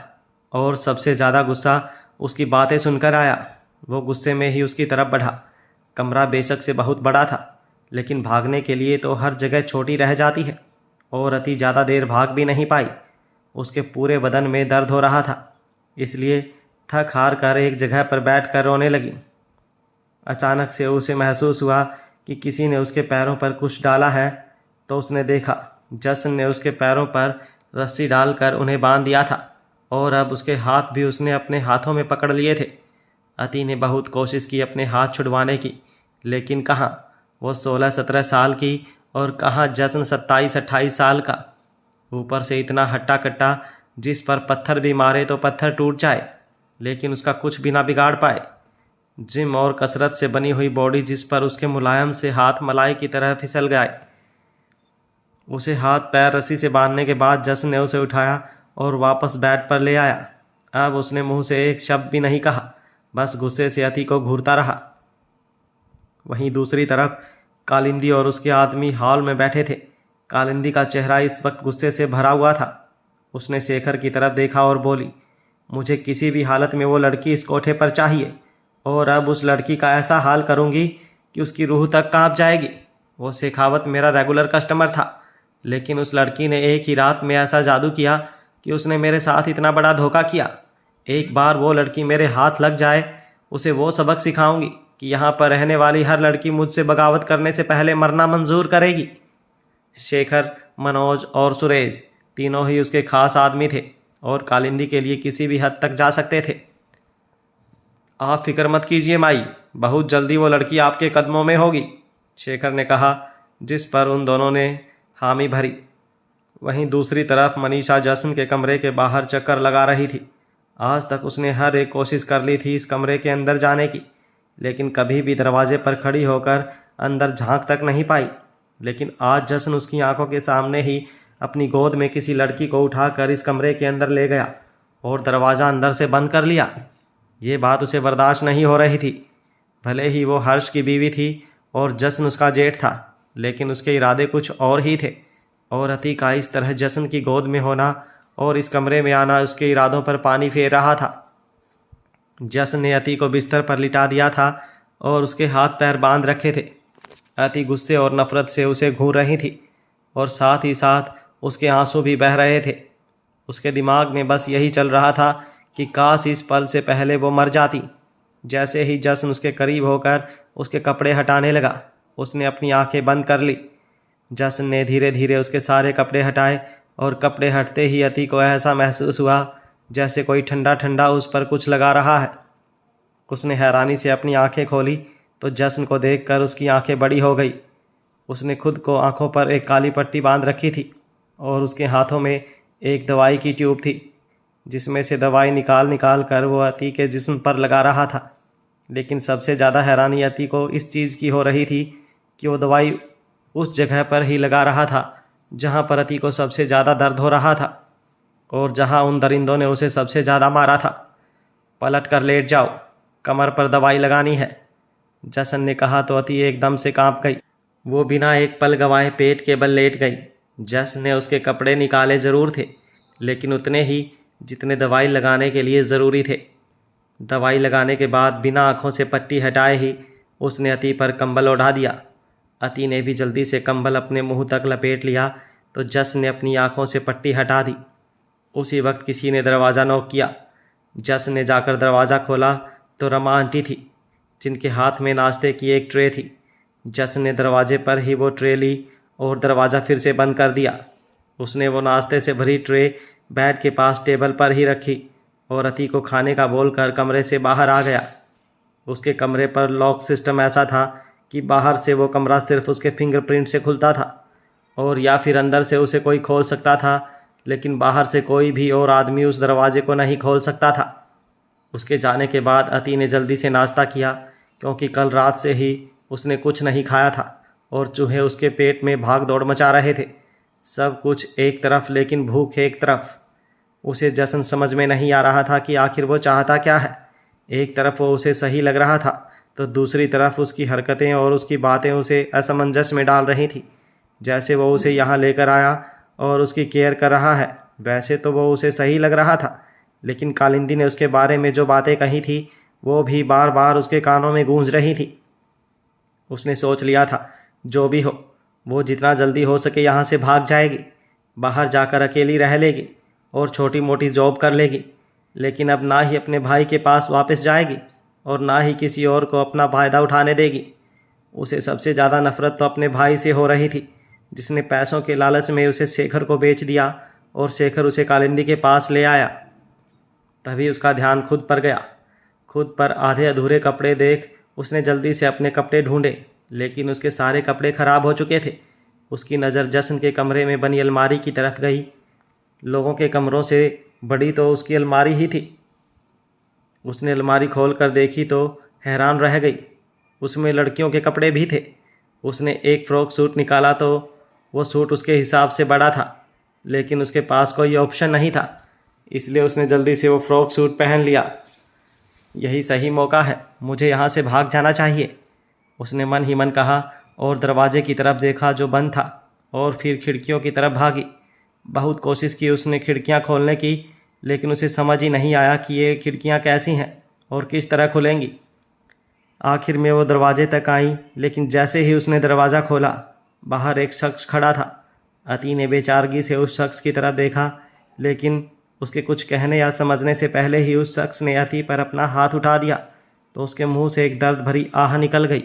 और सबसे ज़्यादा गुस्सा उसकी बातें सुनकर आया। वो गुस्से में ही उसकी तरफ बढ़ा। कमरा बेशक से बहुत बड़ा था, लेकिन भागने के लिए तो हर जगह छोटी रह जाती है, और अति ज़्यादा देर भाग भी नहीं पाई। उसके पूरे बदन में दर्द हो रहा था, इसलिए थक हार कर एक जगह पर बैठ कर रोने लगी। अचानक से उसे महसूस हुआ कि किसी ने उसके पैरों पर कुछ डाला है, तो उसने देखा जश्न ने उसके पैरों पर रस्सी डालकर उन्हें बांध दिया था और अब उसके हाथ भी उसने अपने हाथों में पकड़ लिए थे। अति ने बहुत कोशिश की अपने हाथ छुड़वाने की, लेकिन कहाँ, वो 16-17 साल की और कहाँ जश्न 27-28 साल का। ऊपर से इतना हट्टा कट्टा जिस पर पत्थर भी मारे तो पत्थर टूट जाए, लेकिन उसका कुछ भी ना बिगाड़ पाए। जिम और कसरत से बनी हुई बॉडी जिस पर उसके मुलायम से हाथ मलाई की तरह फिसल गए। उसे हाथ पैर रस्सी से बांधने के बाद जश्न ने उसे उठाया और वापस बेड पर ले आया। अब उसने मुंह से एक शब्द भी नहीं कहा, बस गुस्से से अति को घूरता रहा। वहीं दूसरी तरफ कालिंदी और उसके आदमी हॉल में बैठे थे। कालिंदी का चेहरा इस वक्त गुस्से से भरा हुआ था। उसने शेखर की तरफ देखा और बोली, मुझे किसी भी हालत में वो लड़की इस कोठे पर चाहिए, और अब उस लड़की का ऐसा हाल करूंगी कि उसकी रूह तक कांप जाएगी। वो शेखावत मेरा रेगुलर कस्टमर था, लेकिन उस लड़की ने एक ही रात में ऐसा जादू किया कि उसने मेरे साथ इतना बड़ा धोखा किया। एक बार वो लड़की मेरे हाथ लग जाए, उसे वो सबक सिखाऊंगी कि यहाँ पर रहने वाली हर लड़की मुझसे बगावत करने से पहले मरना मंजूर करेगी। शेखर, मनोज और सुरेश तीनों ही उसके खास आदमी थे और कालिंदी के लिए किसी भी हद तक जा सकते थे। आप फिक्र मत कीजिए माई, बहुत जल्दी वो लड़की आपके कदमों में होगी, शेखर ने कहा, जिस पर उन दोनों ने हामी भरी। वहीं दूसरी तरफ मनीषा जश्न के कमरे के बाहर चक्कर लगा रही थी। आज तक उसने हर एक कोशिश कर ली थी इस कमरे के अंदर जाने की, लेकिन कभी भी दरवाजे पर खड़ी होकर अंदर झांक तक नहीं पाई। लेकिन आज जश्न उसकी आंखों के सामने ही अपनी गोद में किसी लड़की को उठाकर इस कमरे के अंदर ले गया और दरवाज़ा अंदर से बंद कर लिया। ये बात उसे बर्दाश्त नहीं हो रही थी। भले ही वो हर्ष की बीवी थी और जश्न उसका जेठ था, लेकिन उसके इरादे कुछ और ही थे, और अति का इस तरह जश्न की गोद में होना और इस कमरे में आना उसके इरादों पर पानी फेर रहा था। जश्न ने अति को बिस्तर पर लिटा दिया था और उसके हाथ पैर बांध रखे थे। अति गुस्से और नफरत से उसे घूर रही थी और साथ ही साथ उसके आंसू भी बह रहे थे। उसके दिमाग में बस यही चल रहा था कि काश इस पल से पहले वो मर जाती। जैसे ही जश्न उसके करीब होकर उसके कपड़े हटाने लगा, उसने अपनी आंखें बंद कर ली। जश्न ने धीरे धीरे उसके सारे कपड़े हटाए और कपड़े हटते ही अति को ऐसा महसूस हुआ जैसे कोई ठंडा ठंडा उस पर कुछ लगा रहा है। उसने हैरानी से अपनी आंखें खोली तो जश्न को देखकर उसकी आंखें बड़ी हो गई। उसने खुद को आंखों पर एक काली पट्टी बांध रखी थी और उसके हाथों में एक दवाई की ट्यूब थी, जिसमें से दवाई निकाल निकाल कर वो अति के जिस्म पर लगा रहा था। लेकिन सबसे ज़्यादा हैरानी अति को इस चीज़ की हो रही थी कि वो दवाई उस जगह पर ही लगा रहा था जहाँ पर अति को सबसे ज़्यादा दर्द हो रहा था और जहाँ उन दरिंदों ने उसे सबसे ज़्यादा मारा था। पलट कर लेट जाओ, कमर पर दवाई लगानी है, जश्न ने कहा तो अति एकदम से कांप गई। वो बिना एक पल गंवाए पेट के बल लेट गई। जश्न ने उसके कपड़े निकाले ज़रूर थे, लेकिन उतने ही जितने दवाई लगाने के लिए ज़रूरी थे। दवाई लगाने के बाद बिना आँखों से पट्टी हटाए ही उसने अति पर कंबल ओढ़ा दिया। अति ने भी जल्दी से कंबल अपने मुंह तक लपेट लिया तो जश्न ने अपनी आँखों से पट्टी हटा दी। उसी वक्त किसी ने दरवाज़ा नॉक किया। जश्न ने जाकर दरवाज़ा खोला तो रमा आंटी थी, जिनके हाथ में नाश्ते की एक ट्रे थी। जश्न ने दरवाजे पर ही वो ट्रे ली और दरवाज़ा फिर से बंद कर दिया। उसने वो नाश्ते से भरी ट्रे बेड के पास टेबल पर ही रखी और अति को खाने का बोलकर कमरे से बाहर आ गया। उसके कमरे पर लॉक सिस्टम ऐसा था कि बाहर से वो कमरा सिर्फ उसके फिंगरप्रिंट से खुलता था और या फिर अंदर से उसे कोई खोल सकता था, लेकिन बाहर से कोई भी और आदमी उस दरवाजे को नहीं खोल सकता था। उसके जाने के बाद अति ने जल्दी से नाश्ता किया, क्योंकि कल रात से ही उसने कुछ नहीं खाया था और चूहे उसके पेट में भाग दौड़ मचा रहे थे। सब कुछ एक तरफ लेकिन भूख एक तरफ। उसे जश्न समझ में नहीं आ रहा था कि आखिर वो चाहता क्या है। एक तरफ वो उसे सही लग रहा था तो दूसरी तरफ उसकी हरकतें और उसकी बातें उसे असमंजस में डाल रही थी। जैसे वो उसे यहाँ लेकर आया और उसकी केयर कर रहा है, वैसे तो वो उसे सही लग रहा था, लेकिन कालिंदी ने उसके बारे में जो बातें कही थी वो भी बार बार उसके कानों में गूंज रही थी। उसने सोच लिया था जो भी हो वो जितना जल्दी हो सके यहाँ से भाग जाएगी, बाहर जाकर अकेली रह लेगी और छोटी मोटी जॉब कर लेगी, लेकिन अब ना ही अपने भाई के पास वापस जाएगी और ना ही किसी और को अपना फ़ायदा उठाने देगी। उसे सबसे ज़्यादा नफ़रत तो अपने भाई से हो रही थी, जिसने पैसों के लालच में उसे शेखर को बेच दिया और शेखर उसे कालिंदी के पास ले आया। तभी उसका ध्यान खुद पर गया। खुद पर आधे अधूरे कपड़े देख उसने जल्दी से अपने कपड़े ढूंढे, लेकिन उसके सारे कपड़े खराब हो चुके थे। उसकी नज़र जश्न के कमरे में बनी अलमारी की तरफ गई। लोगों के कमरों से बड़ी तो उसकी अलमारी ही थी। उसने अलमारी खोल कर देखी तो हैरान रह गई। उसमें लड़कियों के कपड़े भी थे। उसने एक फ़्रॉक सूट निकाला तो वो सूट उसके हिसाब से बड़ा था, लेकिन उसके पास कोई ऑप्शन नहीं था, इसलिए उसने जल्दी से वो फ़्रॉक सूट पहन लिया। यही सही मौका है, मुझे यहाँ से भाग जाना चाहिए, उसने मन ही मन कहा और दरवाजे की तरफ देखा जो बंद था और फिर खिड़कियों की तरफ भागी। बहुत कोशिश की उसने खिड़कियाँ खोलने की, लेकिन उसे समझ ही नहीं आया कि ये खिड़कियाँ कैसी हैं और किस तरह खुलेंगी। आखिर में वो दरवाजे तक आई, लेकिन जैसे ही उसने दरवाज़ा खोला बाहर एक शख्स खड़ा था। अति ने बेचारगी से उस शख्स की तरफ देखा, लेकिन उसके कुछ कहने या समझने से पहले ही उस शख्स ने अति पर अपना हाथ उठा दिया तो उसके मुंह से एक दर्द भरी आह निकल गई।